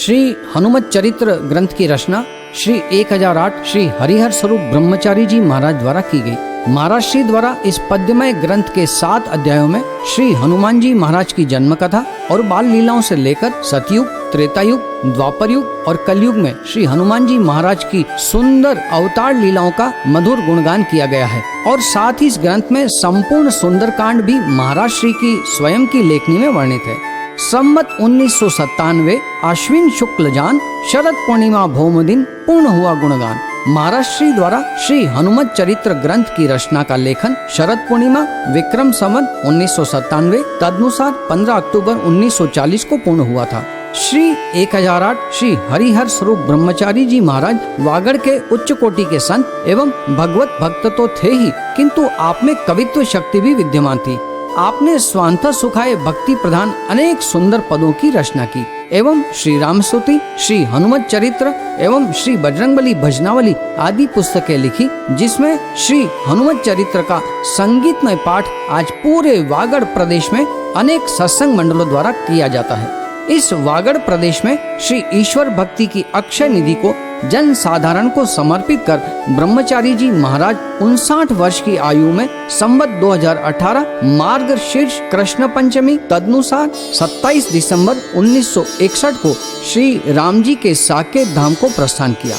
श्री हनुमत चरित्र ग्रंथ की रचना श्री 1008 श्री हरिहर स्वरूप ब्रह्मचारी जी महाराज द्वारा की गई। महाराज श्री द्वारा इस पद्यमय ग्रंथ के 7 अध्यायों में श्री हनुमान जी महाराज की जन्म कथा और बाल लीलाओं से लेकर सतयुग, त्रेता युग, द्वापर युग और कलयुग में श्री हनुमान जी महाराज की सुंदर अवतार लीलाओं का मधुर गुणगान किया गया है। और साथ ही इस ग्रंथ में संपूर्ण सुंदर कांड भी महाराज श्री की स्वयं की लेखनी में वर्णित है। संवत 1997 आश्विन शुक्ल जान शरद पूर्णिमा भौम दिन पूर्ण हुआ गुणगान। महाराज श्री द्वारा श्री हनुमत चरित्र ग्रंथ की रचना का लेखन शरद पूर्णिमा विक्रम संवत 1997 तदनुसार 15 अक्टूबर 1940 को पूर्ण हुआ था। श्री 1008 श्री हरिहर स्वरूप ब्रह्मचारी जी महाराज वागड़ के उच्च कोटि के संत एवं भगवत भक्त तो थे ही, किंतु आप में कवित्व शक्ति भी विद्यमान थी। आपने स्वांत सुखाए भक्ति प्रधान अनेक सुंदर पदों की रचना की एवं श्री राम स्तुति, श्री हनुमत चरित्र एवं श्री बजरंगबली भजनावली आदि पुस्तकें लिखी, जिसमें श्री हनुमत चरित्र का संगीतमय पाठ आज पूरे वागड़ प्रदेश में अनेक सत्संग मंडलों द्वारा किया जाता है। इस वागड़ प्रदेश में श्री ईश्वर भक्ति की अक्षय निधि को जन साधारण को समर्पित कर ब्रह्मचारी जी महाराज 59 वर्ष की आयु में संवत 2018 मार्गशीर्ष कृष्ण पंचमी तदनुसार 27 दिसंबर 1961 को श्री राम जी के साकेत धाम को प्रस्थान किया।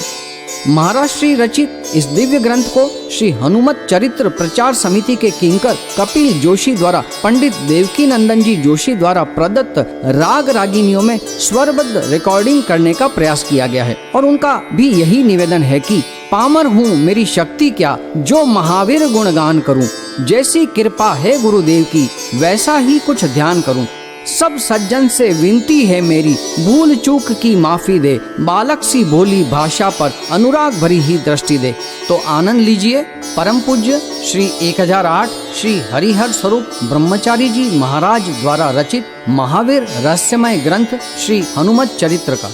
महाराज श्री रचित इस दिव्य ग्रंथ को श्री हनुमत चरित्र प्रचार समिति के किंकर कपिल जोशी द्वारा पंडित देवकी नंदन जी जोशी द्वारा प्रदत्त राग रागिनियों में स्वरबद्ध रिकॉर्डिंग करने का प्रयास किया गया है। और उनका भी यही निवेदन है कि पामर हूँ मेरी शक्ति क्या, जो महावीर गुणगान करूँ, जैसी कृपा है गुरुदेव की वैसा ही कुछ ध्यान करूँ। सब सज्जन से विनती है मेरी, भूल चूक की माफी दे, बालक सी भोली भाषा पर अनुराग भरी ही दृष्टि दे। तो आनंद लीजिए परम पूज्य श्री 1008 श्री हरिहर स्वरूप ब्रह्मचारी जी महाराज द्वारा रचित महावीर रहस्यमय ग्रंथ श्री हनुमत चरित्र का।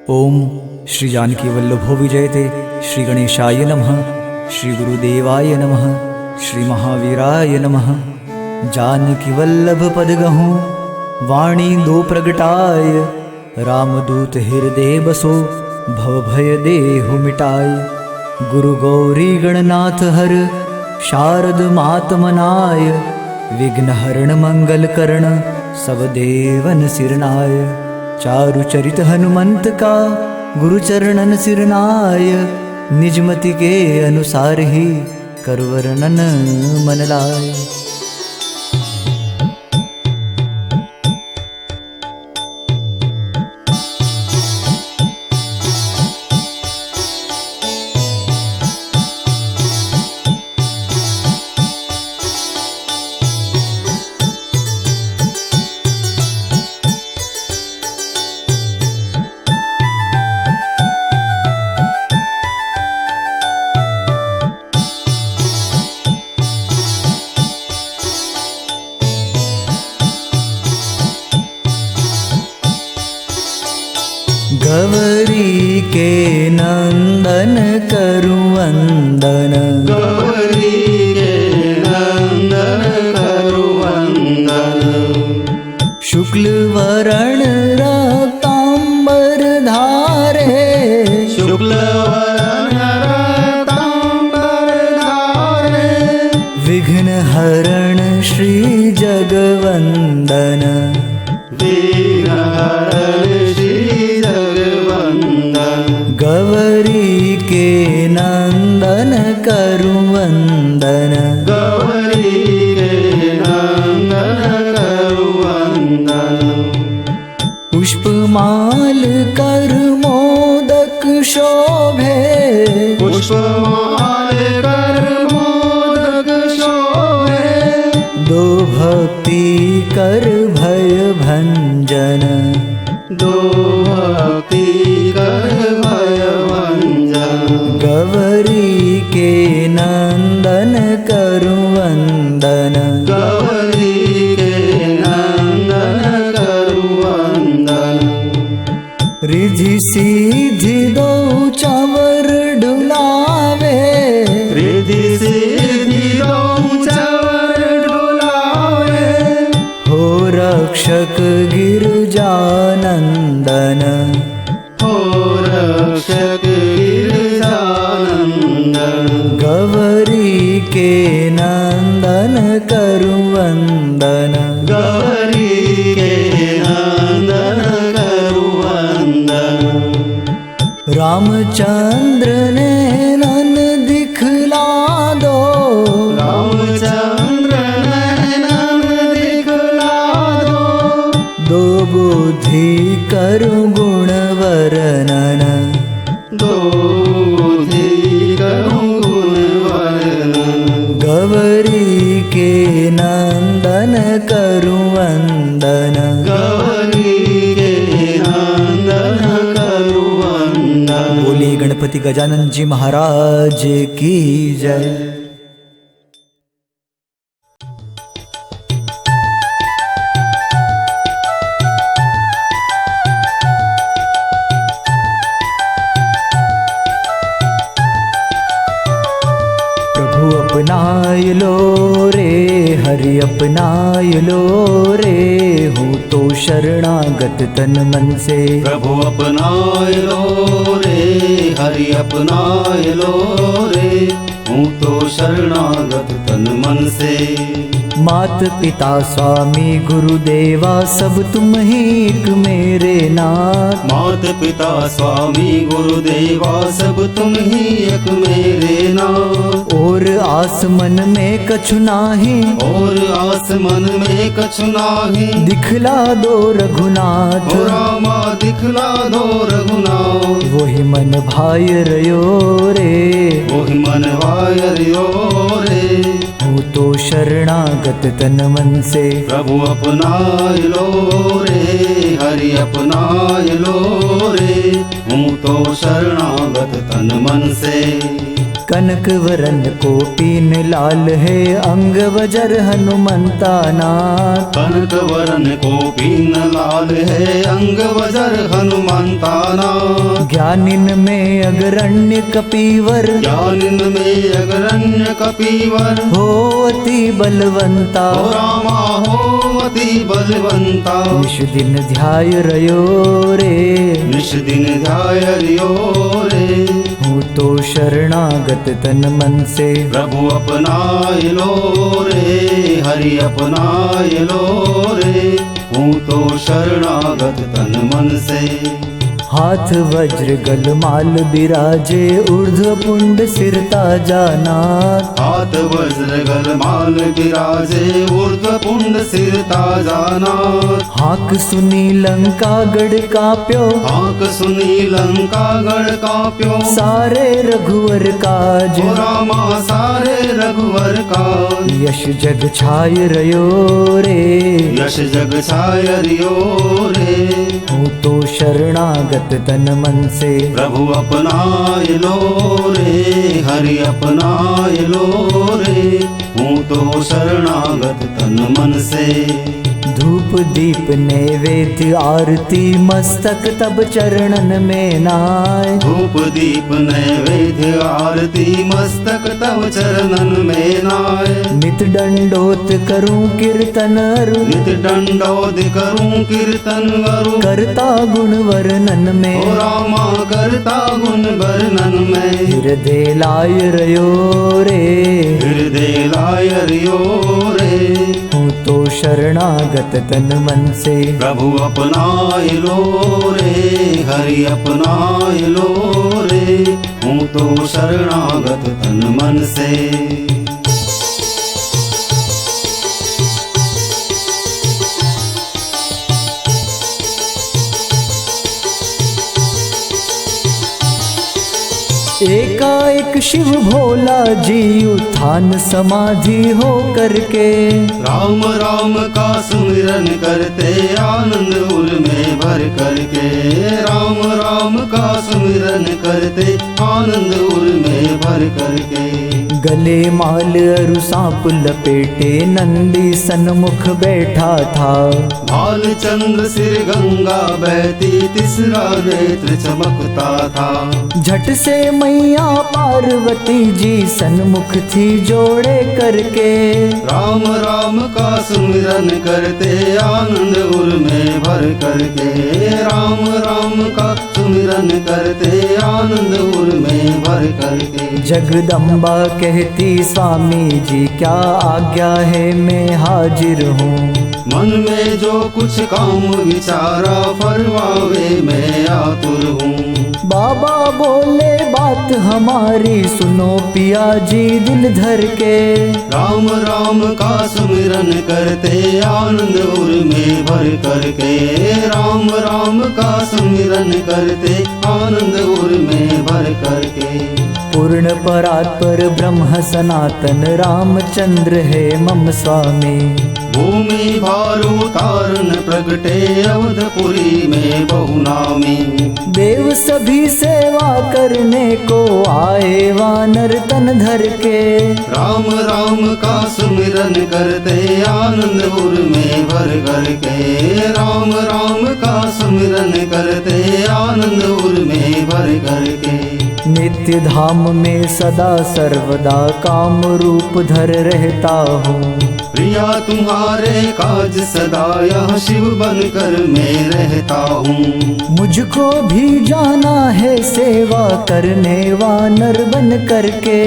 ओम श्री जानकी वल्लभो विजयते, श्री गणेशाय नमः, श्री गुरुदेवाय नमः, श्री महावीराय नमः। जानकी वल्लभ पद गहूँ वाणी दो प्रगटाय, रामदूत हृदय बसो भव भय देहु मिटाय। गुरु गौरी गणनाथ हर शारद मात मनाय, विघ्न हरण मंगल करण सब देवन सिरनाय। चारु चरित हनुमंत का गुरु चरणन सिरनाय, निजमति के अनुसार ही कर वर्णन मन लाय। गौरी के नंदन करु वंदन, गौरी के नंदन करु वंदन। शुक्ल वरण रक्तांबर धारे, शुक्ल वरण रक्तांबर धारे। विघ्न हरण श्री जगवंदन, विघ्न हरण श्री जगवंदन। गौरी के नंदन करु वंदन, गौरी के नंदन करु वंदन। पुष्पमाल कर मोदक शोभे, पुष्पमाल कर मोदक शोभे। दो भक्ति कर भय भंजन, दो भक्ति कर भय भंजन। गौरी के नंदन करु वंदन, गौरी के नंदन करु वंदन। रिधि सीधि दो चंवर डुलावे, के नंदन करु वंदन गौरी के नंदन करु वंदन रामचंद्र ने नन दिखला दो रामचंद्र नैनन दिखला दो बुद्धि करु गुण वर्णन दो करूं गुण वर्णन गौरी के नंदन करु वंदन गौरी के नंदन करु वंदन। बोलिए गणपति गजानन जी महाराज की जय। अपनाय लो रे हरि अपनाय लो रे हूँ तो शरणागत तन मन से प्रभु अपनाय लो रे हरि अपनाय लो रे हूँ तो शरणागत तन मन से। मात पिता स्वामी गुरुदेवा सब तुम ही एक मेरे नाथ मात पिता स्वामी गुरुदेवा सब तुम ही एक मेरे नाथ और आसमन में कछु नाही और आसमन में कछु नाही दिखला दो रघुनाथ ओ रामा दिखला दो रघुनाथ वही मन भाई रयो रे वही मन वायरियो रे हूँ तो शरणागत तन मन से प्रभु अपनाय लो रे हरि अपनाय लो रे हूँ तो शरणागत तन मन से। कनक वरन कोपीन लाल है अंग वजर हनुमंता नाथ कनक वरन कोपीन लाल है अंग वजर हनुमंता नाथ ज्ञानिन में अग्रण्य कपीवर ज्ञानिन में अग्रण्य कपीवर हो अति बलवंता ओ रामा हो अति बलवंता निश दिन ध्याय रयो रे निश दिन ध्याय रियो रे हूँ तो शरणागत तन मन से प्रभु अपनाय लो रे हरि अपनाय लो रे हूँ तो शरणागत तन मन से। हाथ वज्र गलमाल बिराजे ऊर्ध्व पुंड सिर ताजा नाथ हाथ वज्र गलमाल बिराजे ऊर्ध्व पुंड सिर ताजा नाथ हाक सुनी लंका गढ़ काप्यो हाक सुनी लंका गढ़ काप्यो सारे रघुवर काज ओ रामा सारे रघुवर काज यश जग छाय रयो रे यश जग छाय रियो रे हूँ तो शरणागत तन मन से प्रभु अपनाय लो रे हरि अपनाय लो रे हूँ तो शरणागत तन मन से। धूप दीप नैवेद्य आरती मस्तक तब चरणन में नाय धूप दीप नैवेद्य आरती मस्तक तव चरणन में नाय नित दंडोत करूं कीर्तन अरु नित दंडोत करूं कीर्तन अरु करता गुण वर्णन में ओ रामा करता गुण वर्णन में हृदय लाय रयो रे हृदय लाय रियो रे हूँ तो शरणागत तन मन से प्रभु अपनाय लो रे हरि अपनाय लो रे हूँ तो शरणागत तन मन से। एकाएक शिव भोला जी उत्थान समाधि हो करके राम राम का सुमिरन करते आनंद उर में भर करके राम राम का सुमिरन करते आनंद उर में भर करके गले माल अरु सांप लपेटे नंदी सन्मुख बैठा था भाल चंद्र सिर गंगा बहती तीसरा नेत्र चमकता था झट से मैया पार्वती जी सन्मुख थी जोड़े करके राम राम का सुमिरन करते आनंद उर में भर करके राम राम का सुमिरन करते आनंद उर में भर करके। जगदम्बा कहती स्वामी जी क्या आज्ञा है मैं हाजिर हूँ। मन में जो कुछ काम विचारा फरमावे मैं आतुर हूँ। बाबा बोले बात हमारी सुनो पिया जी दिल धर के। राम राम का सुमिरन करते आनंद उर में भर करके। राम राम का सुमिरन करते आनंद उर में भर करके। पूर्ण परात्पर ब्रह्म सनातन रामचंद्र है मम स्वामी। भूमि भारू तारण प्रगटे अवधपुरी में बहुनामी। देव सभी सेवा करने को आए वानर तन धर के। राम राम का सुमिरन करते आनंद उर में भर करके। राम राम का सुमिरन करते आनंद उर में भर करके। नित्य धाम में सदा सर्वदा काम रूप धर रहता हूँ। प्रिया तुम्हारे काज सदा यह शिव बनकर मैं रहता हूँ। मुझको भी जाना है सेवा करने वानर बन करके।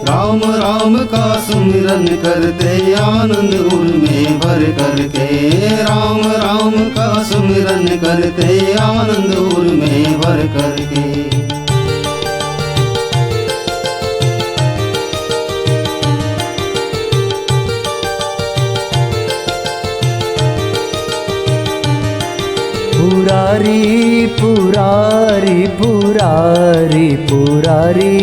राम राम का सुमिरन करते आनंद उर में भर करके। राम राम का सुमिरन करते आनंद उर में भर करके। पुरारी पुरारी पुरारी पुरारी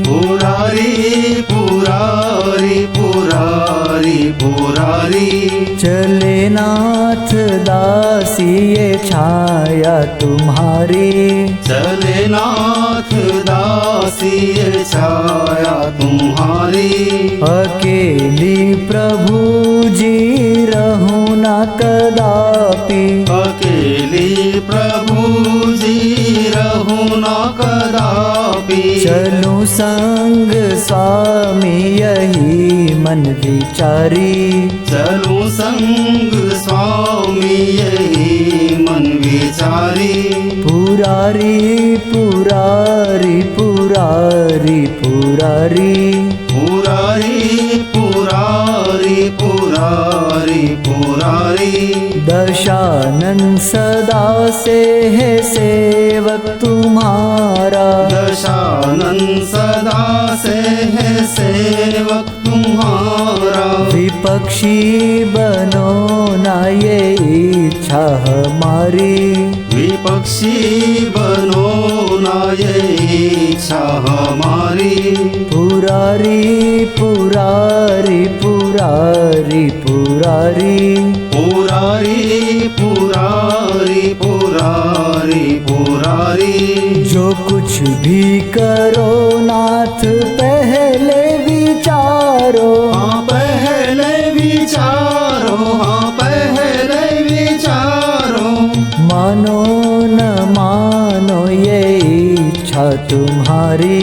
पुरारी पुरारी पुरारी पुरारी। चले नाथ दासी ये छाया तुम्हारी। चले नाथ दासी ये छाया तुम्हारी। अकेली प्रभु जी रहूं ना कदापि। अकेली प्रभु जी रहूं ना कदापि। चलूं संग स्वामी यही मन विचारी। चलूं संग स्वामी यही मन विचारी। पुरारी पुरारी पुरारी पुरारी पुरारी पुरारी पुरारी पुरारी। दशानन सदा से है सेवक तुम्हारा। दशानन सदा से है सेवक तुम्हारा। विपक्षी बनो ना ये इच्छा हमारी। विपक्षी बनो ना ये इच्छा हमारी। पुरारी पुरारी पुरारी पुरारी पुरारी पुरारी पुरारी पुरारी। जो कुछ भी करो नाथ पहले विचारो। हाँ पहले विचारो। हाँ पहले विचारो। मानो न मानो ये इच्छा तुम्हारी।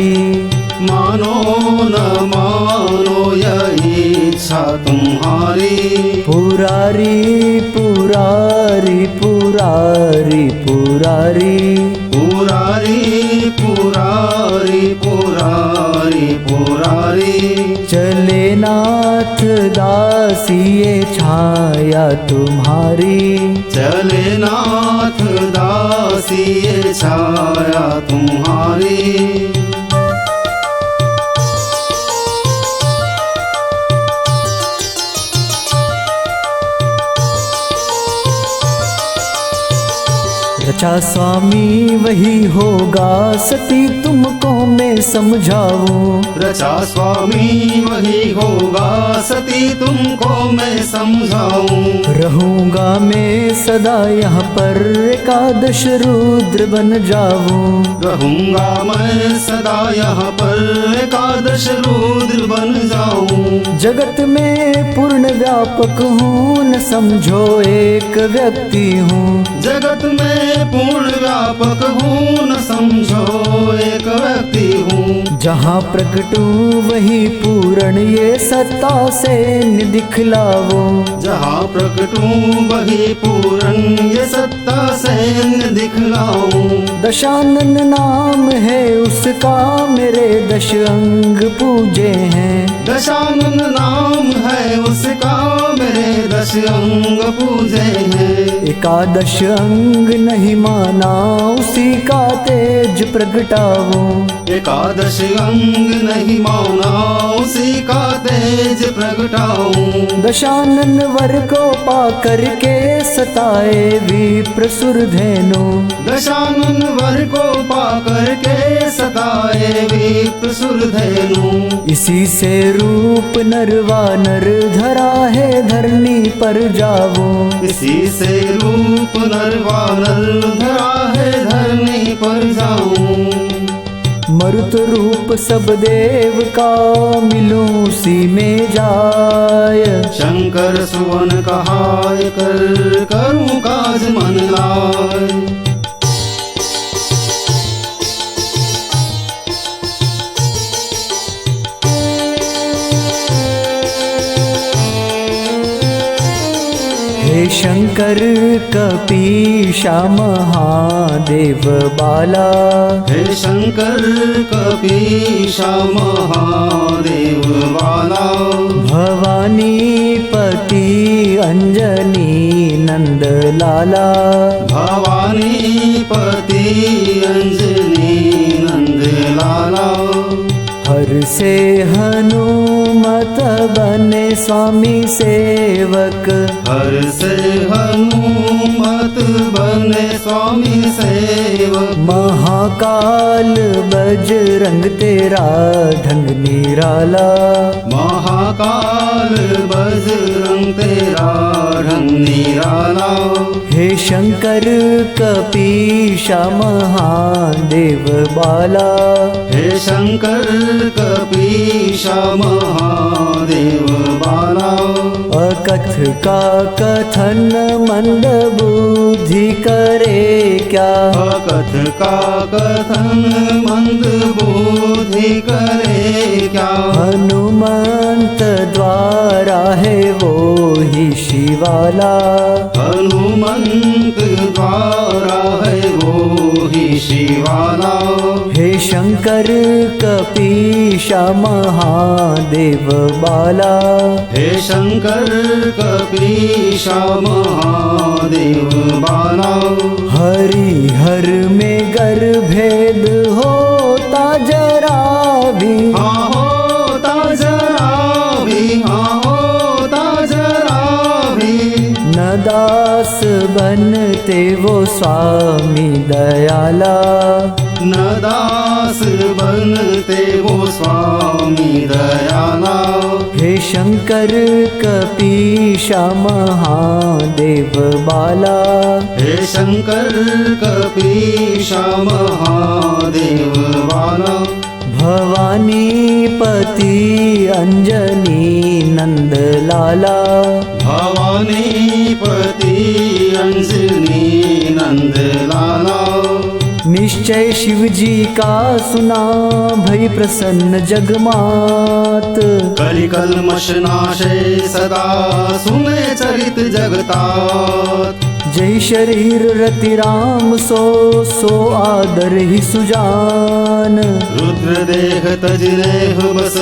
मानो न मानो यही इच्छा तुम्हारी। पुरारी पुरारी पुरारी पुरारी पुरारी पुरारी पुरारी पुरारी। चले नाथ दासी ये छाया तुम्हारी। चले नाथ दासी ये छाया तुम्हारी। रचा स्वामी वही होगा सती तुमको मैं समझाऊं। रचा स्वामी वही होगा सती तुमको मैं समझाऊं। रहूंगा मैं सदा यहाँ पर एकादश रुद्र बन जाऊं। रहूंगा मैं सदा यहाँ पर एकादश रुद्र बन जाऊं। जगत में पूर्ण व्यापक हूँ न समझो एक व्यक्ति हूँ। जगत में पूर्ण व्यापक हूँ, न समझो एक व्यक्ति हूँ। जहाँ प्रकटू वही पूर्ण, ये सत्ता से न दिखलावो। जहाँ प्रकटू वही पूर्ण, ये सत्ता से न दिखलाऊं। दशानन नाम है उसका, मेरे दश अंग पूजे हैं। दशानन नाम है उसका, मेरे दश अंग पूजे हैं। एकादश अंग नहीं माना, उसी का तेज प्रगटावो। एकादश अंग नहीं माना, उसी का तेज प्रगटाऊं। दशानन वर को पा करके सताए विप्र सुरधेनु। दशानन वर को पा करके सताए विप्र सुरधेनु। इसी से रूप नरवा नर धरा है, धरनी पर जावो। इसी से रूप नरवानर धरा है, धरनी पर जाऊं। मरुत रूप सब देव का, मिलूं उसी में जाय। शंकर सुवन कहाय कर, करूं काज मन लाय। हे शंकर कपीशा महादेव बाला। हे शंकर कपीशा महादेव बाला। भवानी पति अंजनी नंद लाला। भवानी पति अंजनी नंद लाला। हर से हनुमत बने स्वामी सेवक। हर से हनुमत बने स्वामी सेवक। महाकाल बजरंग तेरा ढंग निराला। महाकाल बजरंग तेरा ढंग निराला। हे शंकर कपीशा महादेव बाला। हे शंकर कपीशा महादेव बाला। अकथ का कथन मंद बुद्धि करे क्या। अकथ का कथन मंद बुद्धि करे क्या। हनुमंत द्वारा है वो ही शिवाला। हनुमंत द्वारा है वो ही शिवाला। हे शंकर कपीशा महादेव बाला। हे शंकर कपीशा महादेव बाला। हरि हर में गर भेद होता जरा भी। हाँ होता जरा भी, हाँ होता जरा भी। न दास बनते वो स्वामी दयाला। न दास बनते वो स्वामी दयाला। हे शंकर कपीशा महादेव बाला। हे शंकर कपीशा महादेव बाला। भवानी पति अंजनी नंद लाला। भवानी पति अंजनी नंद लाला। निश्चय शिव जी का सुना, भई प्रसन्न जगमात। कलि कल्मष नाशे सदा, सुने चरित जगतात। जय शरीर रति राम सो आदर ही सुजान। रुद्र देह तजनेह बस,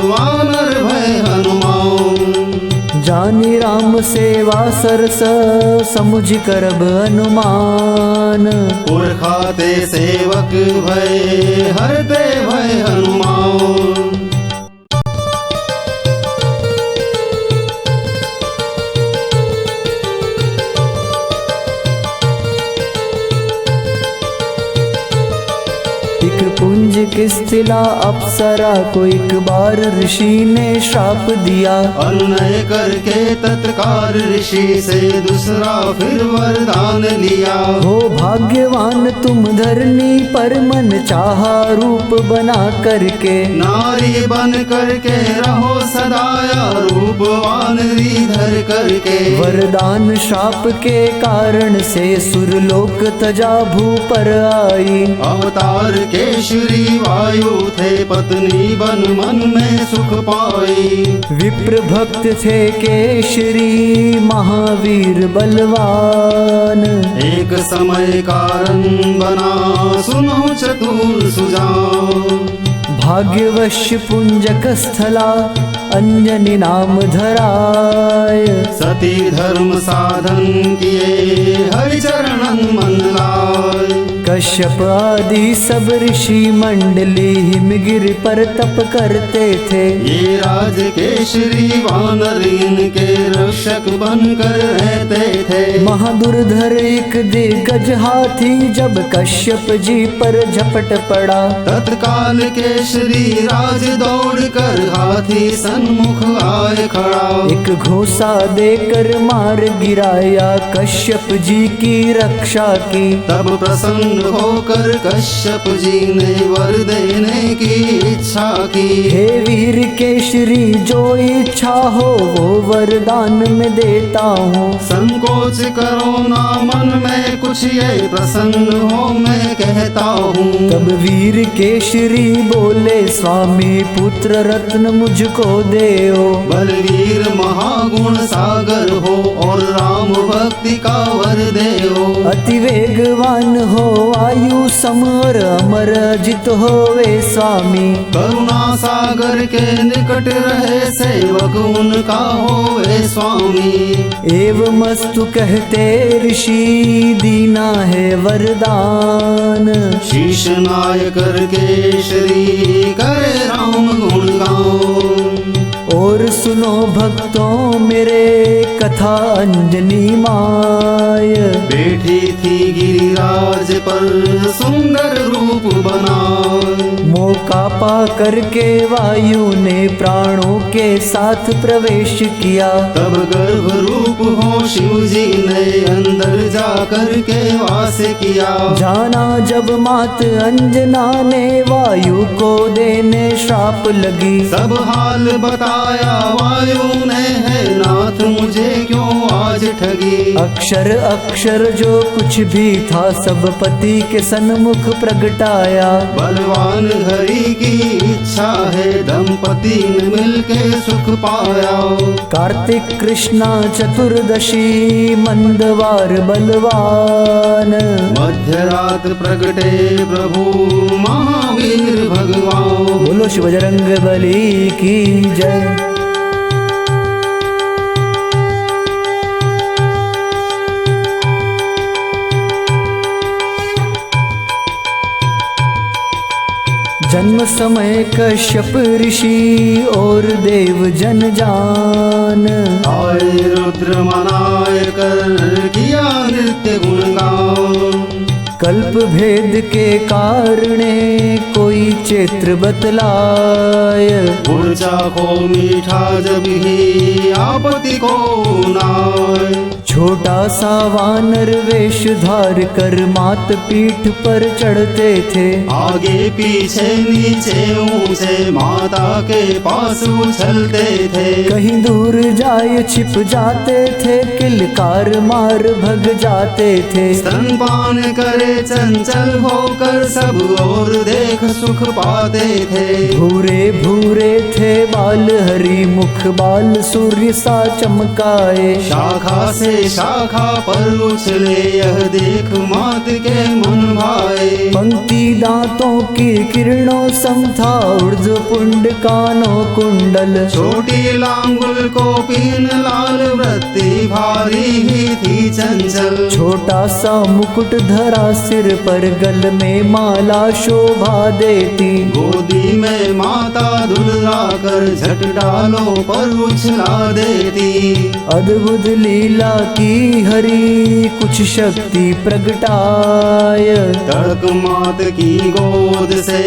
वानर भय हनुमान। जानी राम सेवा सरस, समुझ करब अनुमान। पुरखाते सेवक भय, हरते भय हनुमान। इक पुंज एक स्थिला अप्सरा को एक बार ऋषि ने श्राप दिया। अनुनय करके तत्काल ऋषि से दूसरा फिर वरदान लिया। हो भाग्यवान तुम धरनी पर मन चाहा रूप बना करके, नारी बन करके रहो सदाया रूपवान धर करके। वरदान श्राप के कारण से सुरलोक तजा भू पर आई। अवतार केशरी वायु थे पत्नी बन मन में सुख पाई। विप्र भक्त थे केशरी महावीर बलवान, एक समय कारण बना सुनो चतुर सुजान। भाग्यवश पुंजक स्थला अंजनी नाम धराय। सती धर्म साधन किए हरिचरणन मन लाय। कश्यप आदि सब ऋषि मंडली हिमगिरि पर तप करते थे। ये राज केशरी वानर इनके रक्षक बनकर रहते थे। महादुर्धर एक दिग्गज हाथी जब कश्यप जी पर झपट पड़ा, तत्काल केशरी राज दौड़ कर हाथी सन्मुख आए खड़ा। एक घोसा देकर मार गिराया कश्यप जी की रक्षा की। तब प्रसन्न होकर कश्यप जी ने वर देने की इच्छा की। हे वीर केशरी जो इच्छा हो वो वरदान में देता हूँ। संकोच करो ना मन में कुछ ये प्रसन्न हो मैं कहता हूँ। तब वीर केशरी बोले स्वामी पुत्र रत्न मुझको देओ। बलवीर महागुण सागर हो और राम भक्ति का वर देओ। अति वेगवान हो वायु समर अमर अजित होवे स्वामी। करुणा सागर के निकट रहे सेवक उनका होवे स्वामी। एवमस्तु कहते ऋषि दीना है वरदान। शीश नाय कर केशरी करे राम गुणगान। और सुनो भक्तों मेरे कथा अंजनी माय। बैठी थी गिरिराज पर सुंदर रूप बनाए। मौका पा करके वायु ने प्राणों के साथ प्रवेश किया। तब गर्भ रूप हो शिव जी ने अंदर जा करके वास किया। जाना जब मात अंजना ने वायु को देने श्राप लगी। सब हाल बताया वायु ने है नाथ मुझे क्यों आज ठगी। अक्षर अक्षर जो कुछ भी था सब पति के सन्मुख प्रगटाया। बलवान हरि की इच्छा है दंपति ने मिलके सुख पाया। कार्तिक कृष्णा चतुर्दशी मंदवार बलवान। मध्य रात प्रगटे प्रभु महावीर भगवान। बोलो शिव बजरंग बली की जय। जन्म समय कश्यप ऋषि और देव जन जान। आए रुद्र मनाए कर किया नृत्य गुणगान। कल्प भेद के कारणे कोई चैत्र बतलाय। ऊर्जा को मीठा जब ही आपत्ति को नाय। छोटा सा वानर वेश धार कर मात पीठ पर चढ़ते थे। आगे पीछे नीचे ऊंचे माता के पास उछलते थे। कहीं दूर जाए छिप जाते थे किलकार मार भग जाते थे। स्तनपान करे चंचल होकर सब और देख सुख पाते थे। भूरे भूरे थे बाल हरी मुख बाल सूर्य सा चमकाए। शाखा से शाखा पर उछले यह देख मात के मन भाए। पंक्ति दांतों की किरणों सम था ऊर्ध्व पुंड कानों कुंडल। छोटी लांगुल को पीन लाल वृत्ति भारी ही थी चंचल। छोटा सा मुकुट धरा सिर पर गल में माला शोभा देती। गोदी में माता दुलरा कर झट डालों पर उछला देती। अद्भुत लीला की हरि कुछ शक्ति प्रगटाय। तड़क मात की गोद से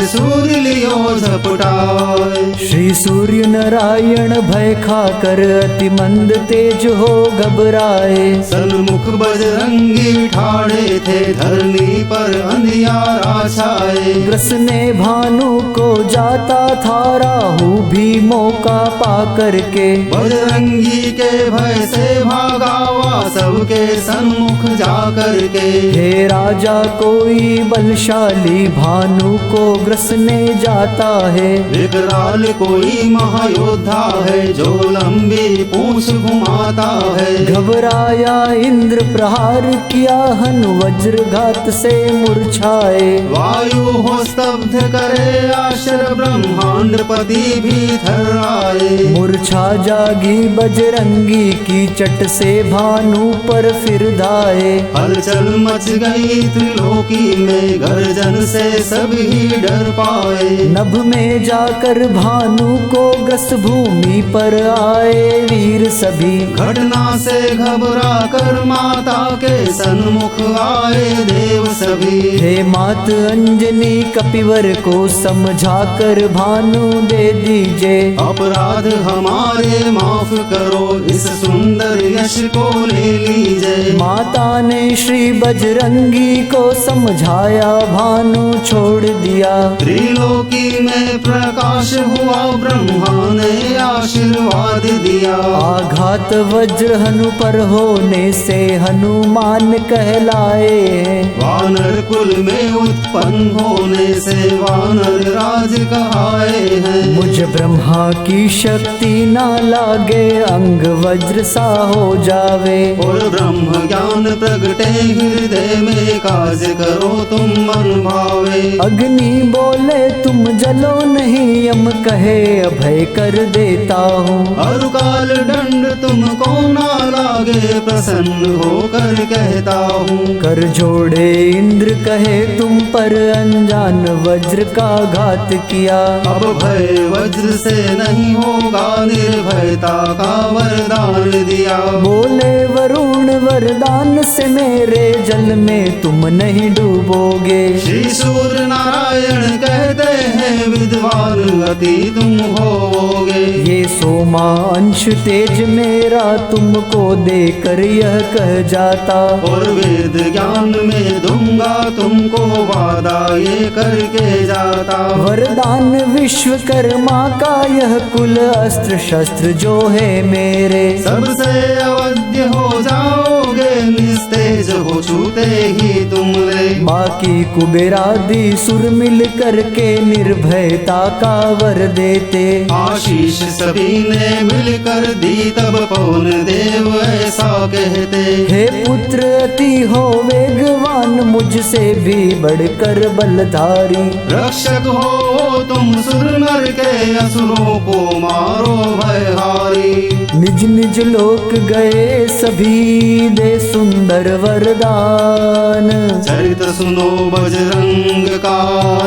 सूर्य लियो झपटाए। श्री सूर्य नारायण भय खाकर अति मंद तेज हो घबराए। सन्मुख बजरंगी ठाड़े थे धरनी पर अंधियारा छाए। ग्रस ने भानु को जाता था राहु भी मौका पा करके। बजरंगी के भय से भागावा सबके सन्मुख जा करके। हे राजा कोई बलशाली भानु को ग्रसने जाता है। विकराल कोई महायोद्धा है जो लंबी पूंछ घुमाता है। घबराया इंद्र प्रहार किया हनु वज्र घात से मूर्छाए। वायु हो स्तब्ध करे आश्चर्य ब्रह्मांड पति भी थर्राए। मूर्छा जागी बजरंगी की चट से भानु पर फिर धाए। हलचल मच गई त्रिलोकी में गर्जन से सभी डर पाए। नभ में जाकर भानु को ग्रस भूमि पर आए वीर सभी। घटना से घबरा कर माता के सन्मुख आए देव सभी। हे मात अंजनी कपिवर को समझा कर भानु दे दीजिए। अपराध हमारे माफ करो इस सुंदर यश को ले लीजिए। माता ने श्री बजरंगी को समझाया भानु छोड़ दिया। त्रिलोकी में प्रकाश हुआ ब्रह्मा ने आशीर्वाद दिया। आघात वज्र हनु पर होने से हनुमान कहलाए। वानर कुल में उत्पन्न होने से वानर राज कहाए हैं। मुझ ब्रह्मा की शक्ति ना लागे अंग वज्र सा हो जावे। और ब्रह्म ज्ञान प्रगटे हृदय में काज करो तुम मन भावे। अग्नि बोले तुम जलो नहीं यम कहे अभय कर देता हूँ। अरुकाल दंड तुमको ना लागे प्रसन्न होकर कहता हूँ। कर जोड़े इंद्र कहे तुम पर अनजान वज्र का घात किया। अब भय वज्र से नहीं होगा निर्भयता का वरदान दिया। बोले वरुण वरदान से मेरे जल में तुम नहीं डूबोगे। श्री सूर्य नारायण कहते हैं विद्वान अति तुम होगे। ये सोमा अंश तेज मेरा तुमको देकर यह कह जाता। और वेद ज्ञान में दूंगा तुमको वादा ये करके जाता। वरदान विश्वकर्मा का यह कुल अस्त्र शस्त्र जो है मेरे। सबसे अवध्य हो जाओगे निस्तेज हो छूते ही तुम रे। बाकी कुबेरादि सुर मिल करके निर्भयता का वर देते। आशीष सभी ने मिलकर दी तब पवन देव ऐसा कहते। हे पुत्र अति हो वेगवान मुझसे भी बढ़कर बलधारी। रक्षक हो तुम सुर नर के असुरों को मारो भयहारी। निज निज लोक गए सभी दे सुंदर वरदान। चरित्र सुनो बजरंग का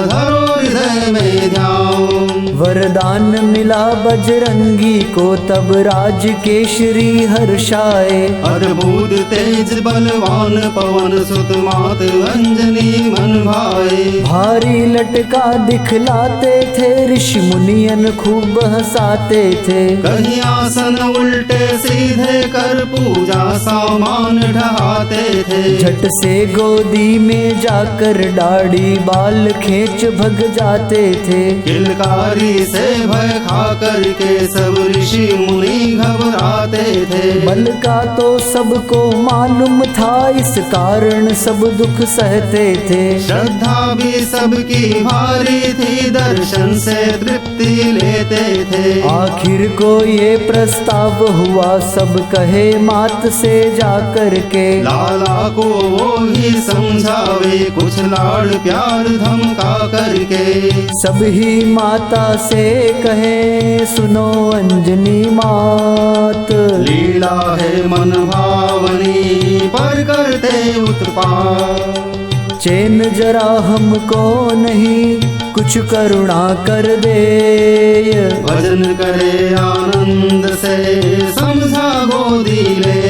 धरो हृदय में ध्यान। वरदान मिला बजरंगी को तब राज केशरी हर्षाए। अद्भुत तेज बलवान पवन सुत मात अंजनी मन भाए। भारी लटका दिखलाते थे ऋषि मुनियन खूब हंसाते थे। कहीं आसन उल्टे सीधे कर पूजा सामान ढहाते थे। झट से गोदी में जाकर दाढ़ी बाल खींच भग जाते थे। किलकारी से भय खा करके सब ऋषि मुनि घबराते थे। बल का तो सबको मालूम था इस कारण सब दुख सहते थे। श्रद्धा भी सबकी भारी थी दर्शन से तृप्ति लेते थे। आखिर को ये प्रस्ताव हुआ सब कहे मात से जाकर के। लाला को वो ही समझावे कुछ लाड़ प्यार धमका करके। सब ही माता से कहे सुनो अंजनी मात। लीला है मन भावनी पर करते उत्पात। चैन जरा हमको नहीं, कुछ करुणा कर दे। भजन करे आनंद से समझा गोदी ले।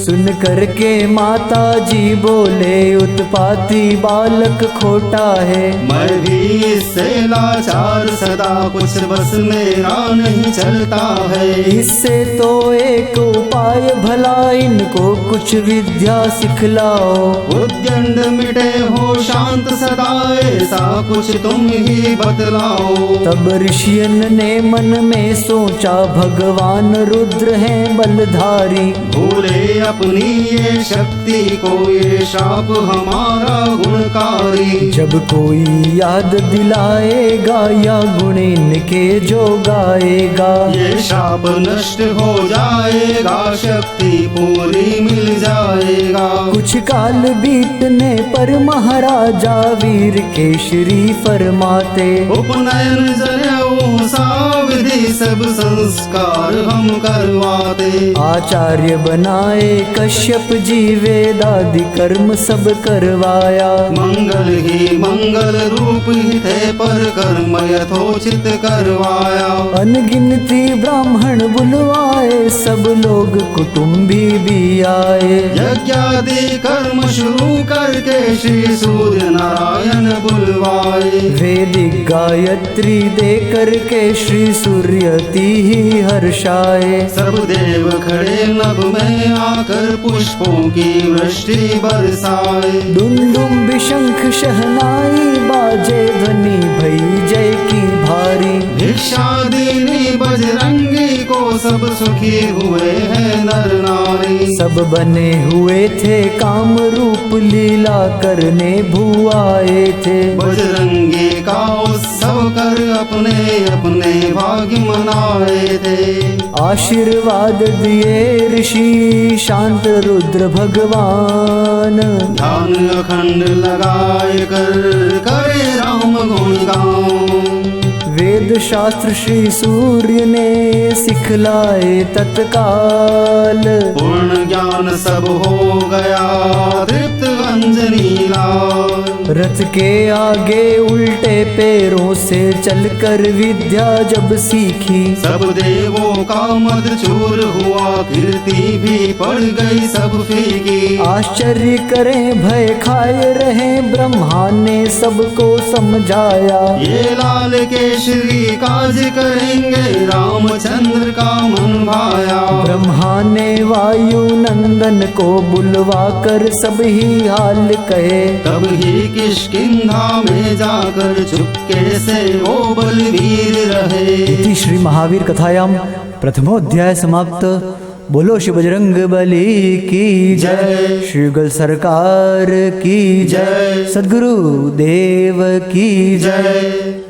सुन करके माता जी बोले उत्पाती बालक खोटा है। मैं भी इससे लाचार सदा, कुछ बस मेरा नहीं चलता है। इससे तो एक उपाय भला, इनको कुछ विद्या सिखलाओ। उद्यंड मिटे हो शांत सदा, ऐसा कुछ तुम ही बतलाओ। तब ऋषियन ने मन में सोचा, भगवान रुद्र हैं बलधारी। भूले अपनी ये शक्ति को, ये शाप हमारा गुणकारी। जब कोई याद दिलाएगा या गुण इनके जो गाएगा, ये शाप नष्ट हो जाएगा, शक्ति पूरी मिल जाएगा। कुछ काल बीतने पर महाराजा वीर केशरी फरमाते, उपनयन जनेऊ साविधि सब संस्कार हम करवाते। आचार्य बनाए कश्यप जी, वेदादि कर्म सब करवाया। मंगल ही मंगल रूप ही थे, पर कर्म यथोचित करवाया। अनगिनती ब्राह्मण बुलवाए, सब लोग कुटुंबी भी आए। यज्ञादि कर्म शुरू करके श्री सूर्य नारायण बुलवाए। वैदिक गायत्री दे करके श्री सूर्यति ही हर्षाए। सब देव खड़े नभ में आकर पुष्पों की वृष्टि बरसाए। दुंदुम शंख शहनाई बाजे, ध्वनि भई जय की भारी। भिक्षा दीनी बजरंगी को, सब सुखी हुए हैं नर नारी। सब बने हुए थे काम रूप, लीला करने भुआए थे। बजरंगी का उत्सव कर अपने अपने भाग्य मनाए थे। आशीर्वाद दिए ऋषि शांत रुद्र भगवान। ध्यान अखंड लगाए कर करे राम गुणगान। वेद शास्त्र श्री सूर्य ने सिखलाए तत्काल। पूर्ण ज्ञान सब हो गया तृप्त अंजनी लाल। रथ के आगे उल्टे पैरों से चलकर विद्या जब सीखी, सब देवों का मद चूर हुआ, कीर्ति भी पड़ गई सब फीकी। आश्चर्य करें भय खाए रहे, ब्रह्मा ने सबको समझाया। ये लाल केशरी काज करेंगे, रामचंद्र का मन भाया। ब्रह्मा ने वायु नंदन को बुलवा कर सब ही हाल कहे। तब ही किष्किंधा में जाकर चुपके से वो बलवीर रहे। इति श्री महावीर कथायां प्रथमोध्याय समाप्त। बोलो श्री बजरंग बली की जय, श्री युगल सरकार की जय, सद्गुरु देव की जय।